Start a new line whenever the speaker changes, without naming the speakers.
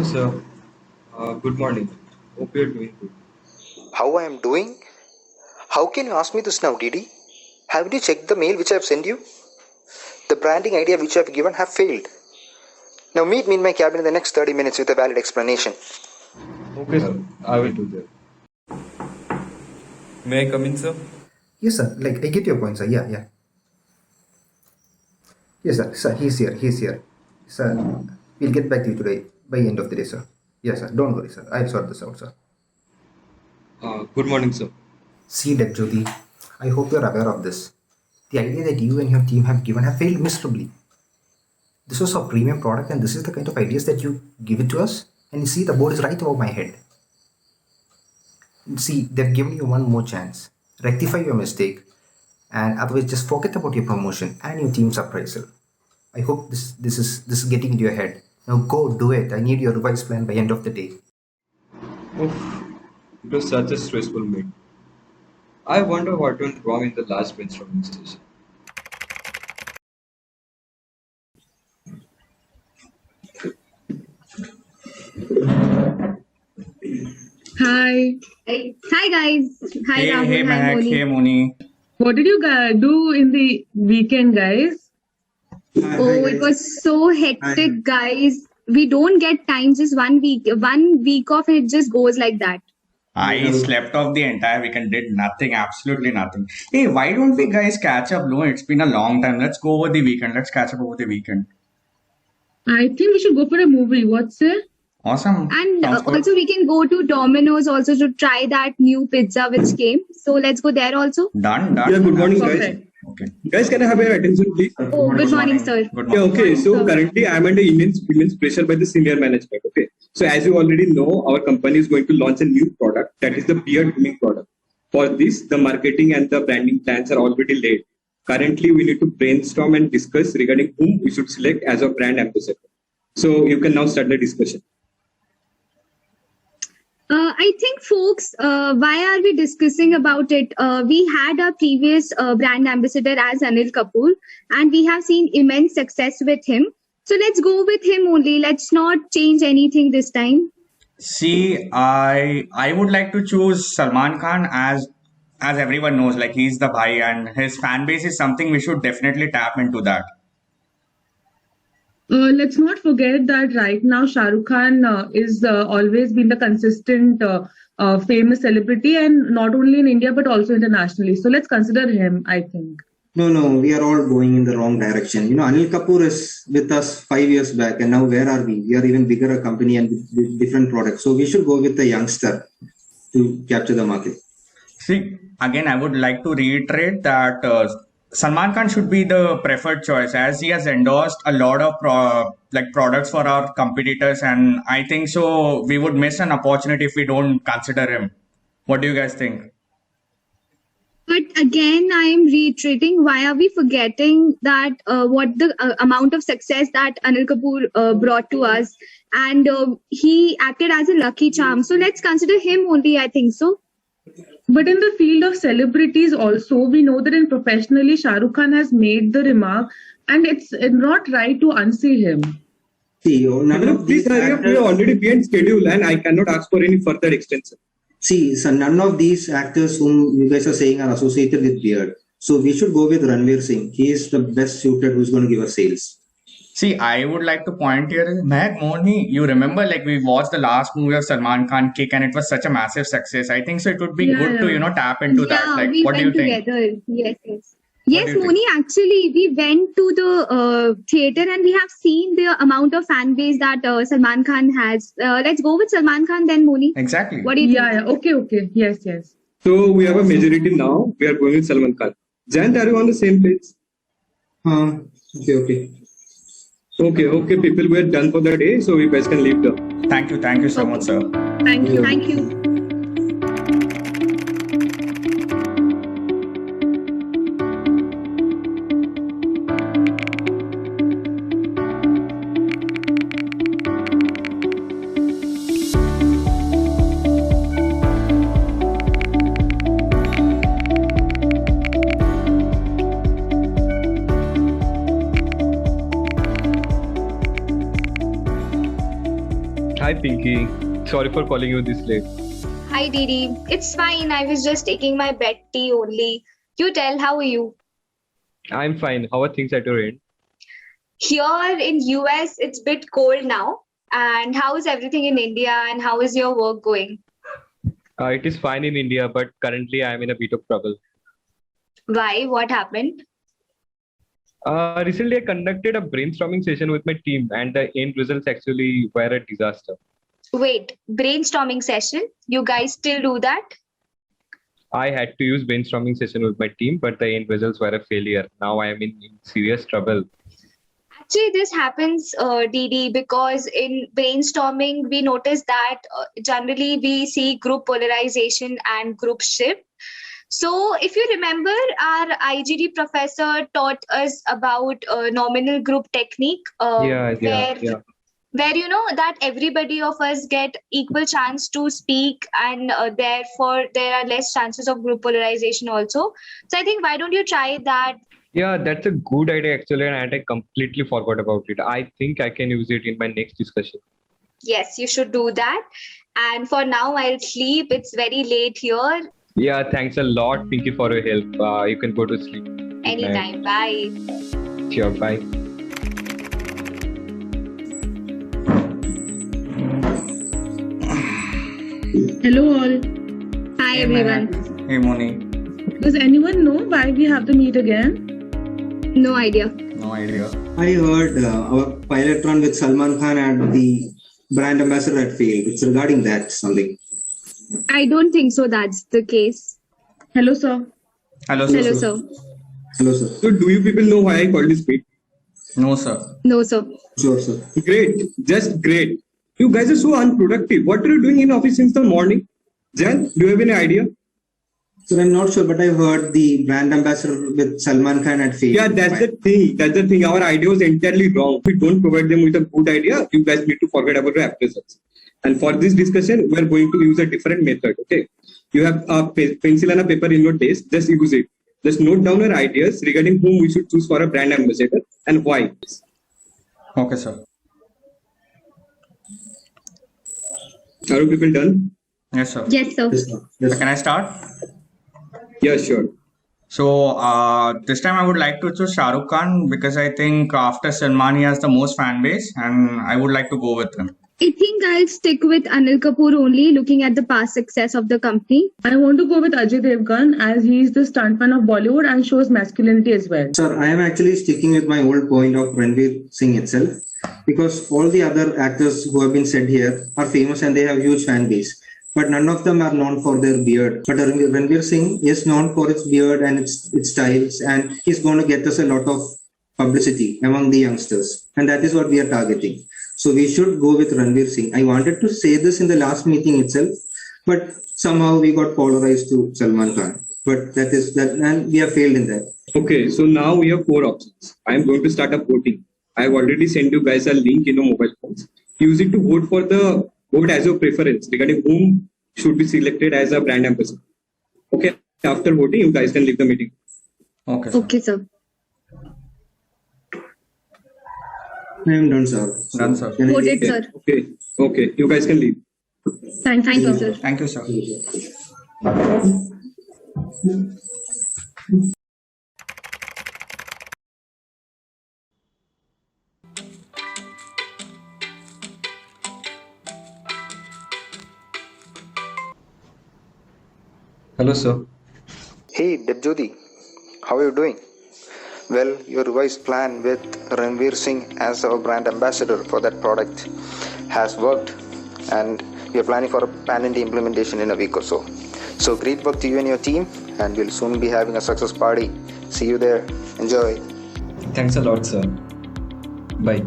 Hello, sir. Good morning. Hope you're doing good.
How I am doing? How can you ask me this now, Didi? Have you checked the mail which I have sent you? The branding idea which I have given have failed. Now meet me in my cabin in the next 30 minutes with a valid explanation.
Okay, sir. I will do that. May I come in, sir?
Yes, sir. Like, I get your point, sir. Yeah. Yes, sir. Sir, he's here. He's here. Sir, we'll get back to you today by end of the day, sir. Yes, sir. Don't worry, sir. I'll sort this out, sir.
Good morning, sir.
See, Jyoti, I hope you're aware of this. The idea that you and your team have given have failed miserably. This was a premium product, and this is the kind of ideas that you give it to us. And you see, the board is right above my head. See, they've given you one more chance. Rectify your mistake, and otherwise, just forget about your promotion and your team's appraisal. I hope this is getting into your head. Now go do it. I need your revised plan by end of the day.
Oof, it was such a stressful meet. I wonder what went wrong in the last brainstorming session.
Hi. Hi guys. Hi
Hey,
Rahul.
hey,
Hi
Mahak.
Moni.
Hey, Moni.
What did you do in the weekend, guys?
Oh,
it was so hectic, guys. We don't get time just 1 week off, and it just goes like that.
I slept off the entire weekend, did nothing, absolutely nothing. Hey, why don't we guys catch up? No, it's been a long time. Let's go over the weekend. Let's catch up over the weekend.
I think we should go for a movie. What's it?
Awesome.
And
Sounds good.
also we can go to Domino's also to try that new pizza which came. So let's go there also.
Done.
Yeah, good morning, guys.
Perfect.
Okay.
Guys, can I have your attention, please?
Oh, good morning, sir.
Good
Yeah,
morning.
okay. So
Sir.
currently, I'm under immense pressure by the senior management. Okay. So as you already know, our company is going to launch a new product that is the beard grooming product. For this, the marketing and the branding plans are already laid. Currently, we need to brainstorm and discuss regarding whom we should select as a brand ambassador. So you can now start the discussion.
I think, folks, why are we discussing about it? We had our previous brand ambassador as Anil Kapoor, and we have seen immense success with him. So let's go with him only. Let's not change anything this time.
See, I would like to choose Salman Khan as everyone knows, like he's the bhai and his fan base is something we should definitely tap into that.
Let's not forget that right now Shah Rukh Khan is always been the consistent famous celebrity, and not only in India but also internationally. So let's consider him, I think.
No, we are all going in the wrong direction. Anil Kapoor is with us 5 years back, and now where are we? We are even bigger a company and with different products. So we should go with the youngster to capture the market.
See, again, I would like to reiterate that Salman Khan should be the preferred choice as he has endorsed a lot of products for our competitors, and I think so we would miss an opportunity if we don't consider him. What do you guys think?
But again, I am reiterating, why are we forgetting that what the amount of success that Anil Kapoor brought to us, and he acted as a lucky charm. So let's consider him only, I think so.
But in the field of celebrities also, we know that in professionally, Shah Rukh Khan has made the remark, and it's not right to unsay him.
See, none of
Please
these
hurry up. We are
actors,
already behind schedule, and I cannot ask for any further extension.
so none of these actors whom you guys are saying are associated with beard. So we should go with Ranveer Singh. He is the best suited who's going to give us sales.
See, I would like to point here, Mehak Moni, you remember like we watched the last movie of Salman Khan, Kick, and it was such a massive success. I think so it would be good to,
Yeah.
Tap into that.
Yeah,
Like,
we
what do you
went
think?
together. Yes.
What
Yes,
do you think?
Moni, actually, we went to the theater and we have seen the amount of fan base that Salman Khan has. Let's go with Salman Khan then, Moni.
Exactly.
What do you think?
Yeah. Okay. Yes.
So we have a majority now. We are going with Salman Khan. Jayant, are you on the same page?
Okay.
Okay, people, we are done for the day, so you guys can leave now.
Thank you so much, sir.
Thank you.
Thank you.
Hi, Pinky. Sorry for calling you this late.
Hi, Didi. It's fine. I was just taking my bed tea only. You tell, how are you?
I'm fine. How are things at your end?
Here in US, it's a bit cold now. And how is everything in India and how is your work going?
It is fine in India, but currently I am in a bit of trouble.
Why? What happened?
Recently, I conducted a brainstorming session with my team, and the end results actually were a disaster.
Wait, brainstorming session? You guys still do that?
I had to use brainstorming session with my team, but the end results were a failure. Now I am in serious trouble.
Actually, this happens, Didi, because in brainstorming, we notice that generally we see group polarization and group shift. So, if you remember, our IGD professor taught us about nominal group technique, where you know that everybody of us get equal chance to speak, and therefore there are less chances of group polarization also. So, I think why don't you try that?
Yeah, that's a good idea actually, and I completely forgot about it. I think I can use it in my next discussion.
Yes, you should do that. And for now, I'll sleep. It's very late here.
Yeah, thanks a lot, Pinky, for your help. You can go to sleep. Good night.
Anytime. Bye.
Sure, bye.
Hello all.
Hi,
Hey,
everyone.
man. Hey, Moni.
Does anyone know why we have to meet again?
No idea.
No idea.
I heard our pilot run with Salman Khan and the brand ambassador had failed. It's regarding that something.
I don't think so. That's the case.
Hello, sir.
Hello,
Hello,
sir.
sir.
Hello, sir.
So, do you people know why I called this meet?
No, sir.
No, sir.
Sure, sir.
Great, just great. You guys are so unproductive. What are you doing in office since the morning? Jan, do you have any idea?
So I'm not sure, but I heard the brand ambassador with Salman Khan had failed.
Yeah, that's the thing. That's the thing. Our idea was entirely wrong. If we don't provide them with a good idea, you guys need to forget about the results. And for this discussion, we're going to use a different method. Okay. You have a pencil and a paper in your desk. Just use it. Just note down your ideas regarding whom we should choose for a brand ambassador and why.
Okay, sir.
Are you people done?
Yes, sir.
Yes, sir.
Yes, sir. Yes,
Can I start?
Yeah, sure.
So this time I would like to choose Shah Rukh Khan because I think after Salman he has the most fan base, and I would like to go with him.
I think I'll stick with Anil Kapoor only, looking at the past success of the company.
I want to go with Ajay Devgan as he is the stuntman of Bollywood and shows masculinity as well.
Sir, I am actually sticking with my old point of Ranveer Singh itself, because all the other actors who have been said here are famous and they have huge fan base. But none of them are known for their beard. But Ranveer Singh is known for its beard and its styles, and he's going to get us a lot of publicity among the youngsters. And that is what we are targeting. So we should go with Ranveer Singh. I wanted to say this in the last meeting itself, but somehow we got polarized to Salman Khan. But that is that, and we have failed in that.
Okay, so now we have 4 options. I am going to start a voting. I have already sent you guys a link in your mobile phones. Use it to vote as your preference regarding whom should be selected as a brand ambassador. Okay, after voting, you guys can leave the meeting.
Okay, sir.
Okay, sir.
I am done, sir.
Done, sir.
Can I
Voted,
leave?
sir.
Okay, you guys can leave.
Thank you, sir.
Thank you, sir.
Hello, sir.
Hey, Debjyoti, how are you doing? Well, your revised plan with Ranveer Singh as our brand ambassador for that product has worked, and we are planning for a pan-India implementation in a week or so. So great work to you and your team, and we'll soon be having a success party. See you there. Enjoy.
Thanks a lot, sir. Bye.